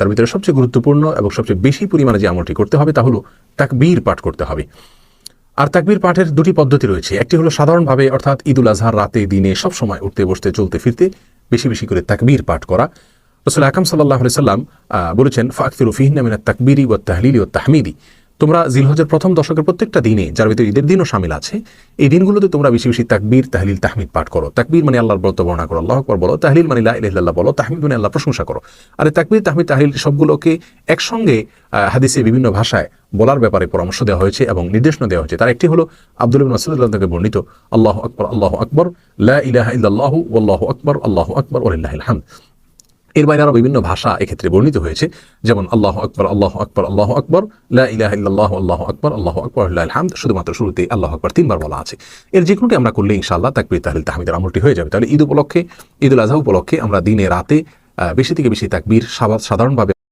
তার ভিতরে সবচেয়ে গুরুত্বপূর্ণ এবং সবচেয়ে বেশি পরিমাণে যে আমলটি করতে হবে তা হলো তাকবীর পাঠ করতে হবে। আর তাকবীর পাঠের দুটি পদ্ধতি রয়েছে। একটি হলো সাধারণভাবে, অর্থাৎ ঈদুল আজহার রাতে দিনে সব সময় উঠতে বসতে চলতে ফিরতে বেশি বেশি করে তাকবীর পাঠ করা। রাসূল আকরাম সাল্লাল্লাহু আলাইহি সাল্লাম বলেছেন, ফাকসিরু ফিহিন্না মিনাত তাকবীরি ওয়াত তাহলিলি ওয়াত তাহমিদি, তোমরা জিলহজের প্রথম দশকের প্রত্যেকটা দিনে, যার ভিতরে ঈদের দিনও শামিল আছে, এই দিনগুলোতে তোমরা বেশি বেশি তাকবীর, তাহলিল, তাহমিদ পাঠ করো। তাকবীর মানে আল্লাহর ব্রত বর্ণনা করো, আল্লাহু আকবার বলো। তাহলিল মানে লা ইলাহা ইল্লাল্লাহ বলো। তাহমিদ মানে আল্লাহর প্রশংসা করো। আর এই তাকবীর, তাহমিদ, তাহলিল সবগুলোকে একসঙ্গে হাদিসে বিভিন্ন ভাষায় বলার ব্যাপারে পরামর্শ দেওয়া হয়েছে এবং নির্দেশনা দেওয়া হয়েছে। তার একটি হলো আব্দুল্লাহ ইবনে মাসউদ রাদিয়াল্লাহু আনহু থেকে বর্ণিত, আল্লাহু আকবার, আল্লাহু আকবার, লা ইলাহা ইল্লাল্লাহু ওয়াল্লাহু আকবার, আল্লাহু আকবার ওয়ালিল্লাহিল হামদ। এর বাইরে আরো বিভিন্ন ভাষা এক্ষেত্রে বর্ণিত হয়েছে, যেমন আল্লাহু আকবার, আল্লাহু আকবার, আল্লাহু আকবার, লা ইলাহা ইল্লাল্লাহু, আল্লাহু আকবার, আল্লাহু আকবার ওয়ালিল্লাহিল হামদ। শুধুমাত্র শুরুতে আল্লাহু আকবার 3 বার বলা আছে। এর যে কোনোটি আমরা করলে ইনশাআল্লাহ তাকবীর, তাহলিল, তাহমিদের আমলটি হয়ে যাবে। তাহলে ঈদ উপলক্ষে, ঈদুল আজহা উপলক্ষে আমরা দিনে রাতে বেশি থেকে বেশি তাকবীর সাধারণভাবে